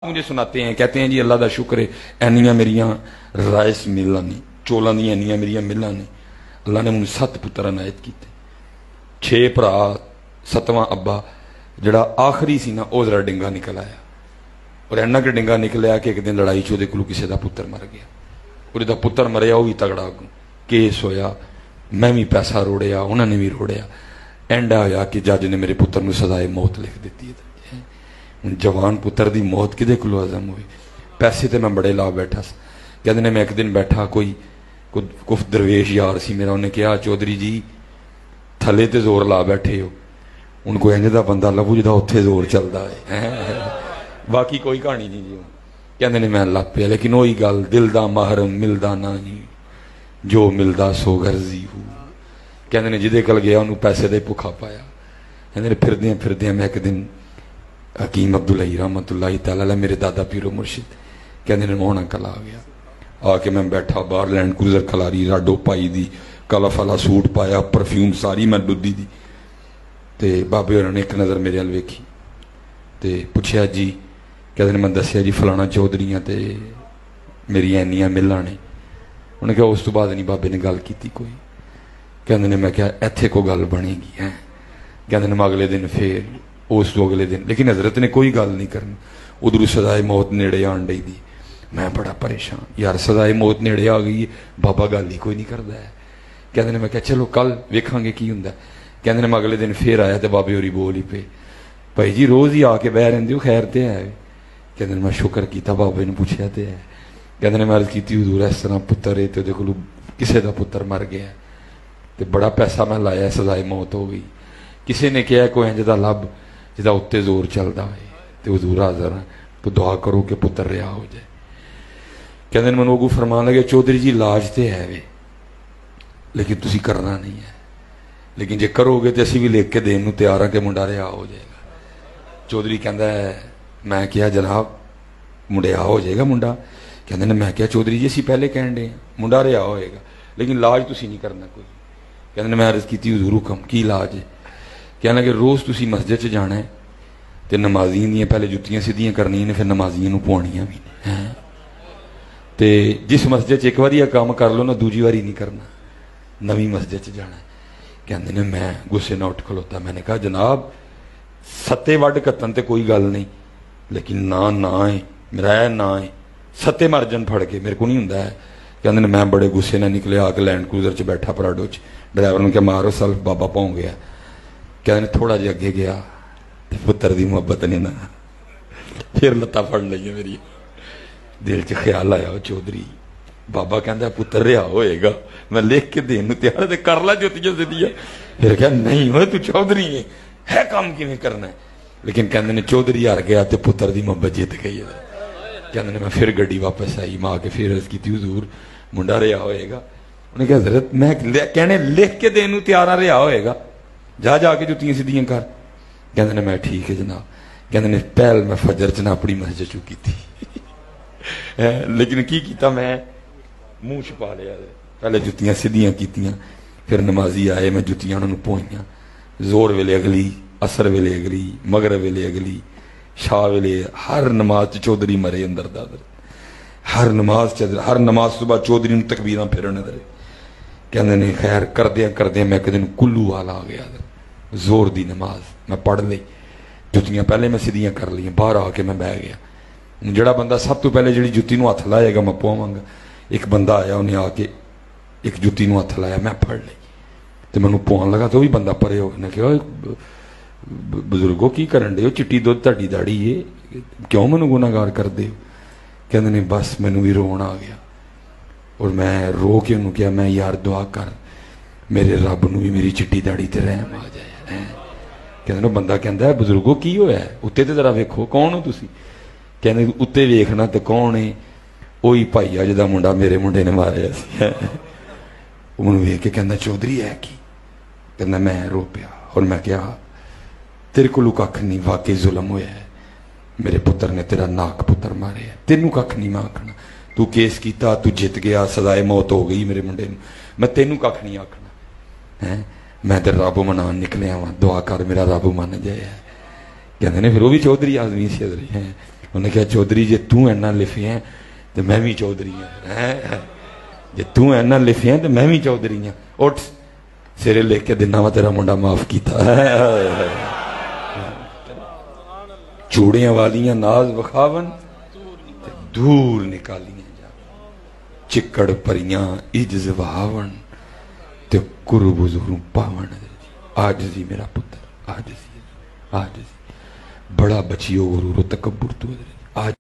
मुझे सुनाते हैं, कहते हैं जी अल्लाह का शुक्र है एनिया मेरिया राइस मिलां ने, चौलों दी एनिया मेरिया मिलां ने, अल्लाह ने मुझे 7 पुत्र अनायत किए, 6 भरा, 7वां अब्बा जड़ा आखिरी सी ना वह जरा डिंगा निकल आया, और इन्ना कि डिंगा निकलिया कि एक दिन लड़ाई च वो किसी का पुत्र मर गया, और पुत्र मरिया वह भी तगड़ा अगू केस होया, मैं भी पैसा रोड़िया, उन्होंने भी रोड़िया, एंड आया कि जज ने मेरे पुत्र को सजाए मौत लिख दी है। जवान पुत्र की मौत कि को हजम हुई, पैसे तो मैं बड़े ला बैठा, कहते ने मैं एक दिन बैठा कोई कुछ दरवेश यार सी मेरा, उन्हें कहा चौधरी जी थले तो जोर ला बैठे हो, उनको इंज का बंदा लभू जिदा उत्थे जोर चलता है बाकी कोई कहानी नहीं जी। कहते ने मैं लग पिया, लेकिन वही गल दिल का महरम मिलता ना ही, जो मिलता सो गर्जी हूँ, कहते ने जिदे कल गया उन्होंने पैसे का भुखा पाया। कहते फिरदियां फिरदियां मैं एक दिन हकीम अब्दुल्लाही रहमतुल्लाही तआला मेरे दादा पीरो मुर्शिद कहते मोहना कल आ गया, आके मैं बैठा बाहर लैंड क्रूजर खलारी राडो पाई दी, काला फाला सूट पाया, परफ्यूम सारी मैं डुद्दी दी, ते बाबे होरां ने एक नज़र मेरे अल वेखी ते पुछया जी, कहते मैं दसिया जी फलाना चौधरी ते मेरिया इन्नियां मिलां ने, उन्हें कहा उस तो बाद नहीं बाबे ने गल की कोई। कहते ने मैं क्या इत्थे को गल बनेगी है, कहते मैं अगले दिन फिर उस तो अगले दिन, लेकिन हजरत ने कोई गल नहीं करनी, उधर सजाए मौत नेड़े आन डई दी, मैं बड़ा परेशान यार सजाए मौत नेड़े आ गई, बाबा गल ही कोई नहीं करता है। कहते ने मैं क्या चलो कल वेखांगे की हुंदा, कहते ने मैं अगले दिन फिर आया तो बाबे होरी बोल ही पे, भाई जी रोज़ ही आके बह रहिंदे हो, खैर तो है। कहते मैं शुक्र किया बाबे ने पूछया तो है, कहते मैं अर्ज की हजूर इस तरह पुत्र है तो को किसी का पुत्र मर गया, तो बड़ा पैसा मैं लाया सजाए मौत हो गई, किसी ने कहा कोई इंज दा लभ जिदा उत्ते जोर चलता है, तो हजूर हाजर है तो दुआ करो कि पुत्र रिहा हो जाए। कहते मैं अगू फरमान लगे चौधरी जी इलाज तो है वे, लेकिन तुसी करना नहीं है, लेकिन जे करोगे तो असी भी लिख के देने तैयार हाँ कि मुंडा रिहा हो जाएगा। चौधरी कहता है मैं क्या जनाब मुंडे रिहा हो जाएगा मुंडा, कहते मैं क्या चौधरी जी असी पहले कह रहे हैं मुंडा रिहा होएगा, लेकिन इलाज तुसी नहीं करना कोई। कहते मैं अर्ज की हजूर हुक्म की इलाज है, कहना कि रोज़ तुसी मस्जिद च जाना है तो नमाजियों दी पहले जुत्तियां सीधियां करनियां ने, फिर नमाजियों पुआनियां भी हैं, तो जिस मस्जिद एक बार काम कर लो ना दूजी बारी नहीं करना, नवी मस्जिद च जाना है। कहते ने मैं गुस्से ना उठ खलोता, मैंने कहा जनाब सत्ते वड कत्तन तो कोई गल नहीं, लेकिन ना ना है मेरा ना है सत्ते मर जन फड़ के मेरे को नहीं होंदा है। कहते ने मैं बड़े गुस्से ना निकले, आके लैंड क्रूजर च बैठा पराडो च, ड्राइवर ने क्या मारो सल्फ बाबा पहुंच गया। कहते थोड़ा जिहा अगे गया तो पुत्र की मुहब्बत ने ना फिर लत्ता फड़ ली मेरी, दिल च ख्याल आया चौधरी बाबा कहता पुत्र रिहा होएगा, मैं लिख के देन तैयार है कर ला जुतियां सीधियां, फिर क्या नहीं हो तू चौधरी है काम किवें करना है, लेकिन कहते ने चौधरी हार गया तो पुत्र की मुहब्बत जीत गई है। कहते मैं फिर गड्डी वापस आई, माँ के फिर अर्ज की हजूर मुंडा रिहा होएगा, उन्हें कहा हजरत मैं कहने लिख के देन तैयार रिहा होएगा, जा जाके जुतियां सीधियां कर। कहते ने मैं ठीक है जनाब। कहते ने पहल मैं फजर च ना अपनी मस्जिद चुकी थी लेकिन की किया मैं मुंह छुपा लिया, पहले जुतियां सीधियां कीतियां, फिर नमाजी आए मैं जुतियां उन्होंने पोईयां, जोर वेले अगली, असर वेले अगली, मगरब वेले अगली, शाह वेले, हर नमाज चौधरी मरे अंदर दादर, हर नमाज तो बाद चौधरी तकबीर फिरन अंदर। कहते ने खैर करद्या करद्या मैं एक दिन कुल्लू वाला आ गया, जोर दी नमाज मैं पढ़ ली, जुतियां पहले मैं सीधियां कर ली, बाहर आके मैं बह गया, जड़ा बंदा सब तो पहले जी जुत्ती हथ लाएगा मैं पवांगा, एक बंदा आया उन्हें आके एक जुत्ती हथ लाया, मैं फड़ ली तो मैं पवान लगा, तो भी बंदा परे हो गया, कहा बजुर्गो की करन दे हो, चिट्टी दुध तुहाडी दाड़ी है, क्यों मैनू गुनाहगार करदे हो। कहते नहीं बस मैनू भी रोन आ गया, और मैं रो के उन्होंने कहा मैं यार दुआ कर मेरे रब नूं भी मेरी चिट्टी दाड़ी ते रहम आ जाए। कहते बंदा कहता है बजुर्गो की होया उत्ते ते जरा वेखो कौन हो तुसी, कहते उत्ते वेखना तो कौन है, वही भाई आ जिहदा मुंडा मेरे मुंडे ने मारिया सी। उन्होंने वेख के कहना चौधरी है की, कहना मैं रो पिया, और मैं कहा तेरे को कख नहीं, वाकई जुल्म होया है, मेरे पुत्र ने तेरा नाक पुत्र मारे, तेनू कख नहीं मैं आखना, तू केस किया तू जित गया, सजाए मौत हो गई मेरे मुंडे नूं, मैं तेनू कख नहीं आखना है, मैं तो रब मनान निकलिया वा, दुआ कर मेरा रब मन जाए। कहते ने फिर वो भी चौधरी आदमी से है, उन्हें कहा चौधरी जे तू इन्ना लिखिया है तो मैं भी चौधरी हाँ, जे तू इन्ना लिखिया है तो मैं भी चौधरी हाँ, उठ सिरे लिख के दिना वा तेरा मुंडा माफ किया। चूड़ियां वालियां नाज वखावन दूर निकालियां जा, चिकड़ परियां इज्ज वहावन ते गुरु बुजुर्ग पावन। आज जी मेरा पुत्र आज जी बड़ा बचियो गुरु तकब्बुर तू आज